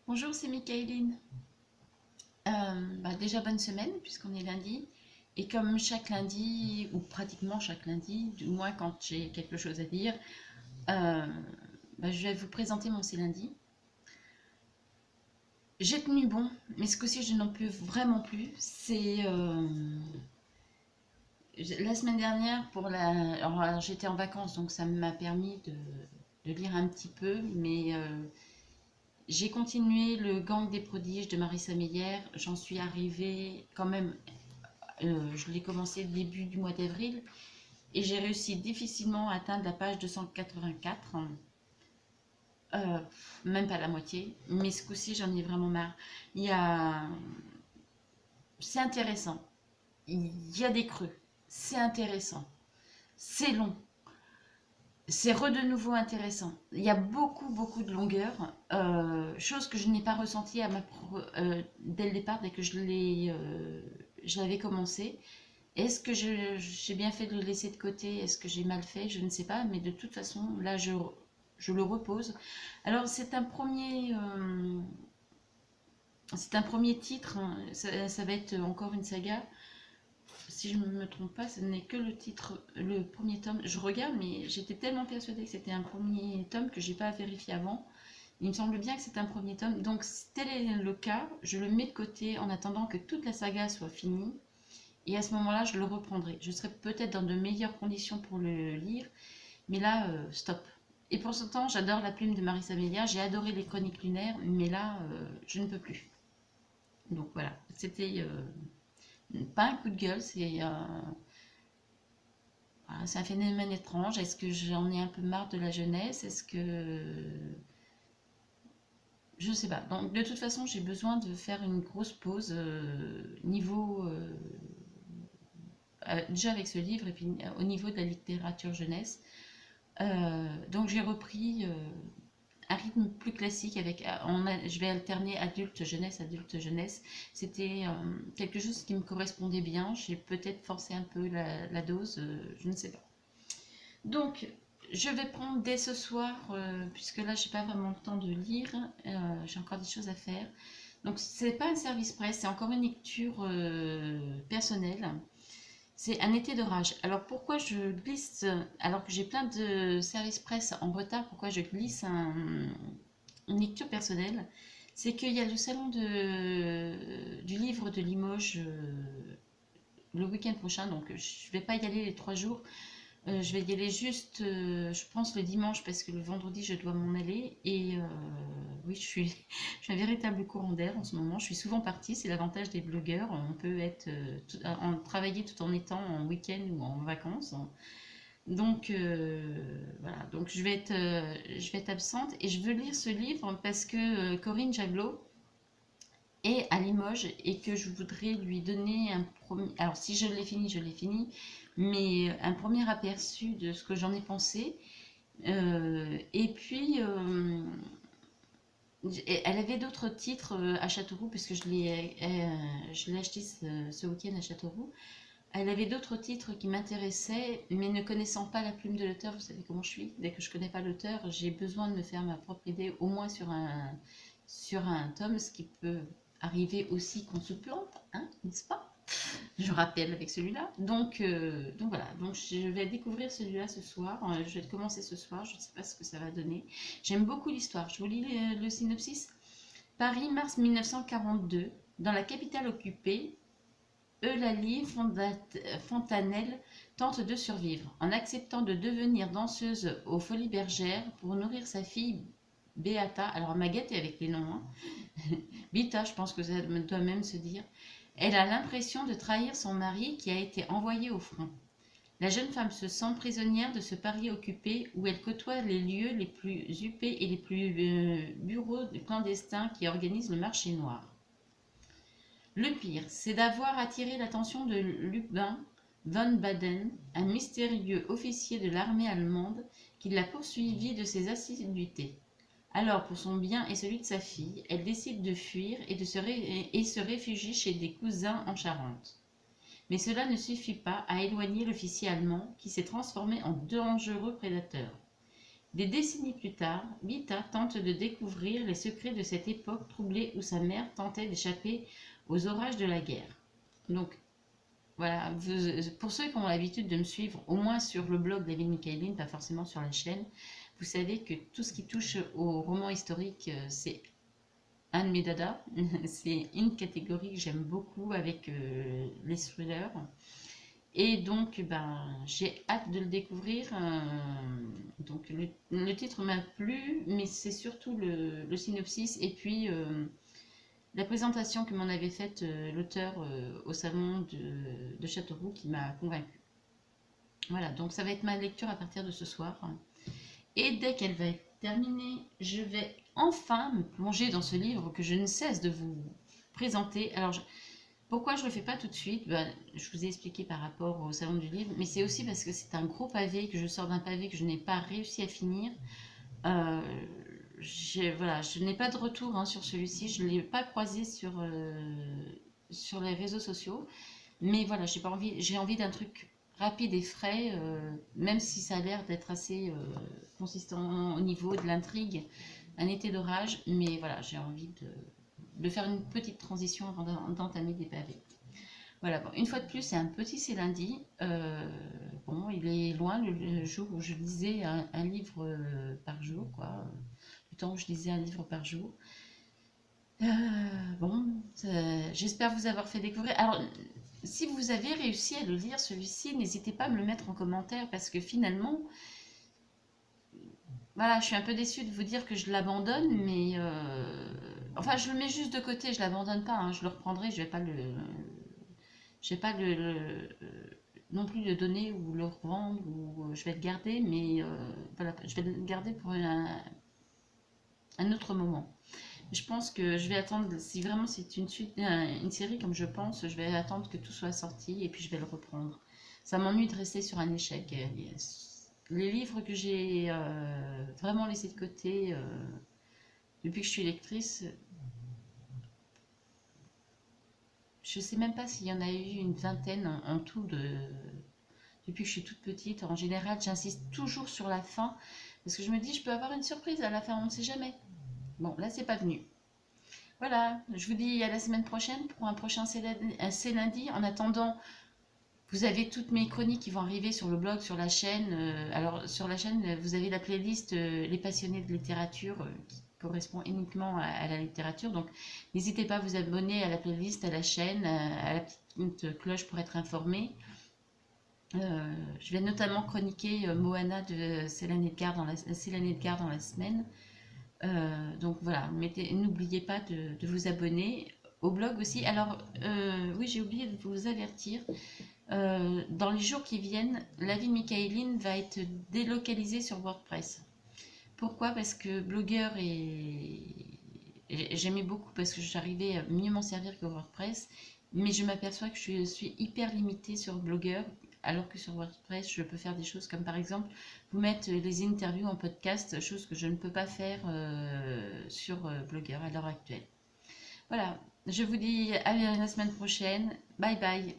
Bonjour, c'est Michaeline. Déjà bonne semaine puisqu'on est lundi. Et comme chaque lundi, ou pratiquement chaque lundi, du moins quand j'ai quelque chose à dire, euh, je vais vous présenter mon C'est lundi. J'ai tenu bon, mais ce coup-ci je n'en peux vraiment plus. La semaine dernière alors, j'étais en vacances donc ça m'a permis de lire un petit peu, mais j'ai continué le Gang des prodiges de Marissa Meyer. J'en suis arrivée quand même. Je l'ai commencé début du mois d'avril et j'ai réussi difficilement à atteindre la page 284, euh, même pas la moitié, mais ce coup-ci j'en ai vraiment marre. Il y a... C'est intéressant, il y a des creux, c'est intéressant, c'est long, c'est de nouveau intéressant. Il y a beaucoup de longueur, chose que je n'ai pas ressentie dès le départ, dès que je l'avais commencé. Est-ce que j'ai bien fait de le laisser de côté? Est-ce que j'ai mal fait? Je ne sais pas, mais de toute façon, là, je le repose. Alors, c'est un premier titre, hein. Ça va être encore une saga. Si je ne me trompe pas, ce n'est que le premier tome. Je regarde, mais j'étais tellement persuadée que c'était un premier tome que j'ai pas vérifié avant. Il me semble bien que c'est un premier tome. Donc, si tel est le cas, je le mets de côté en attendant que toute la saga soit finie. Et à ce moment-là, je le reprendrai. Je serai peut-être dans de meilleures conditions pour le lire, mais là, stop. Et pour ce temps, j'adore la plume de Marissa Meyer, j'ai adoré les chroniques lunaires, mais là, je ne peux plus. Donc voilà, c'était pas un coup de gueule, c'est un phénomène étrange. Est-ce que j'en ai un peu marre de la jeunesse? Est-ce que... Je ne sais pas. Donc de toute façon, j'ai besoin de faire une grosse pause déjà avec ce livre et puis au niveau de la littérature jeunesse. Donc j'ai repris un rythme plus classique je vais alterner adulte jeunesse. C'était quelque chose qui me correspondait bien. J'ai peut-être forcé un peu la dose, je ne sais pas. Donc je vais prendre dès ce soir, puisque là j'ai pas vraiment le temps de lire, j'ai encore des choses à faire. Donc c'est pas un service presse, c'est encore une lecture personnelle. C'est un été de rage. Alors pourquoi je glisse, alors que j'ai plein de services presse en retard, pourquoi je glisse une lecture personnelle? C'est qu'il y a le salon du livre de Limoges le week-end prochain, donc je ne vais pas y aller les 3 jours. Je vais y aller juste, je pense, le dimanche parce que le vendredi, je dois m'en aller. Et oui, je suis un véritable courant d'air en ce moment. Je suis souvent partie, c'est l'avantage des blogueurs. On peut travailler tout en étant en week-end ou en vacances. Donc voilà, donc je vais être absente et je veux lire ce livre parce que Corinne Jaglot est à Limoges et que je voudrais lui donner un premier... Alors si je l'ai fini, mais un premier aperçu de ce que j'en ai pensé. Et puis, elle avait d'autres titres à Châteauroux, puisque je l'ai acheté ce week-end à Châteauroux. Elle avait d'autres titres qui m'intéressaient, mais ne connaissant pas la plume de l'auteur, vous savez comment je suis. Dès que je ne connais pas l'auteur, j'ai besoin de me faire ma propre idée, au moins sur un tome, ce qui peut arriver aussi qu'on se plante, hein, n'est-ce pas? Je rappelle avec celui-là. Donc voilà, donc je vais découvrir celui-là ce soir. Je vais le commencer ce soir, je ne sais pas ce que ça va donner. J'aime beaucoup l'histoire. Je vous lis le synopsis. Paris, mars 1942. Dans la capitale occupée, Eulalie Fontanelle tente de survivre en acceptant de devenir danseuse aux Folies Bergères pour nourrir sa fille Beata. Alors Maguette est avec les noms, hein. Bita, je pense que ça doit même se dire. Elle a l'impression de trahir son mari qui a été envoyé au front. La jeune femme se sent prisonnière de ce Paris occupé où elle côtoie les lieux les plus huppés et les plus bureaux clandestins qui organisent le marché noir. Le pire, c'est d'avoir attiré l'attention de Lubin von Baden, un mystérieux officier de l'armée allemande qui l'a poursuivi de ses assiduités. Alors, pour son bien et celui de sa fille, elle décide de fuir et se réfugie chez des cousins en Charente. Mais cela ne suffit pas à éloigner l'officier allemand qui s'est transformé en dangereux prédateur. Des décennies plus tard, Vita tente de découvrir les secrets de cette époque troublée où sa mère tentait d'échapper aux orages de la guerre. Donc voilà, pour ceux qui ont l'habitude de me suivre, au moins sur le blog d'Evelyne Michaeline, pas forcément sur la chaîne, vous savez que tout ce qui touche au roman historique, c'est un de mes dadas. C'est une catégorie que j'aime beaucoup avec les thrillers. Et donc, ben, j'ai hâte de le découvrir. Donc, le titre m'a plu, mais c'est surtout le synopsis et puis la présentation que m'en avait faite l'auteur au salon de Châteauroux qui m'a convaincue. Voilà, donc ça va être ma lecture à partir de ce soir. Et dès qu'elle va être terminée, je vais enfin me plonger dans ce livre que je ne cesse de vous présenter. Alors, pourquoi je ne le fais pas tout de suite? Ben, je vous ai expliqué par rapport au salon du livre, mais c'est aussi parce que c'est un gros pavé, que je sors d'un pavé que je n'ai pas réussi à finir. Euh, voilà, je n'ai pas de retour sur celui-ci, je ne l'ai pas croisé sur les réseaux sociaux, mais voilà, j'ai envie d'un truc rapide et frais, même si ça a l'air d'être assez consistant au niveau de l'intrigue, un été d'orage, mais voilà, j'ai envie de faire une petite transition avant d'entamer des pavés. Voilà, bon, une fois de plus, c'est un petit c'est lundi. Bon, il est loin le jour où je lisais un livre par jour, quoi. Le temps où je lisais un livre par jour. Euh, bon, j'espère vous avoir fait découvrir. Alors, si vous avez réussi à le lire, celui-ci, n'hésitez pas à me le mettre en commentaire parce que finalement, voilà, je suis un peu déçue de vous dire que je l'abandonne, mais enfin, je le mets juste de côté, je l'abandonne pas, je le reprendrai, je vais pas non plus le donner ou le revendre ou je vais le garder, mais voilà, je vais le garder pour un autre moment. Je pense que je vais attendre, si vraiment c'est une suite, une série comme je pense, je vais attendre que tout soit sorti et puis je vais le reprendre. Ça m'ennuie de rester sur un échec. Les livres que j'ai vraiment laissés de côté depuis que je suis lectrice, je sais même pas s'il y en a eu une vingtaine en tout depuis que je suis toute petite. En général, j'insiste toujours sur la fin parce que je me dis je peux avoir une surprise à la fin, on ne sait jamais. Bon, là c'est pas venu. Voilà, je vous dis à la semaine prochaine pour un prochain C'est lundi. En attendant, vous avez toutes mes chroniques qui vont arriver sur le blog, sur la chaîne. Alors, sur la chaîne, vous avez la playlist Les passionnés de littérature qui correspond uniquement à la littérature. Donc, n'hésitez pas à vous abonner à la playlist, à la chaîne, à la petite cloche pour être informé. Je vais notamment chroniquer Moana de Céline Edgar dans la semaine. Donc voilà, n'oubliez pas de vous abonner au blog aussi. Alors, oui, j'ai oublié de vous avertir. Dans les jours qui viennent, la vie de Michaeline va être délocalisée sur WordPress. Pourquoi? Parce que Blogueur j'aimais beaucoup parce que j'arrivais à mieux m'en servir que WordPress, mais je m'aperçois que je suis hyper limitée sur Blogueur, alors que sur WordPress, je peux faire des choses comme par exemple vous mettre les interviews en podcast, chose que je ne peux pas faire sur Blogueur à l'heure actuelle. Voilà, je vous dis à la semaine prochaine. Bye bye.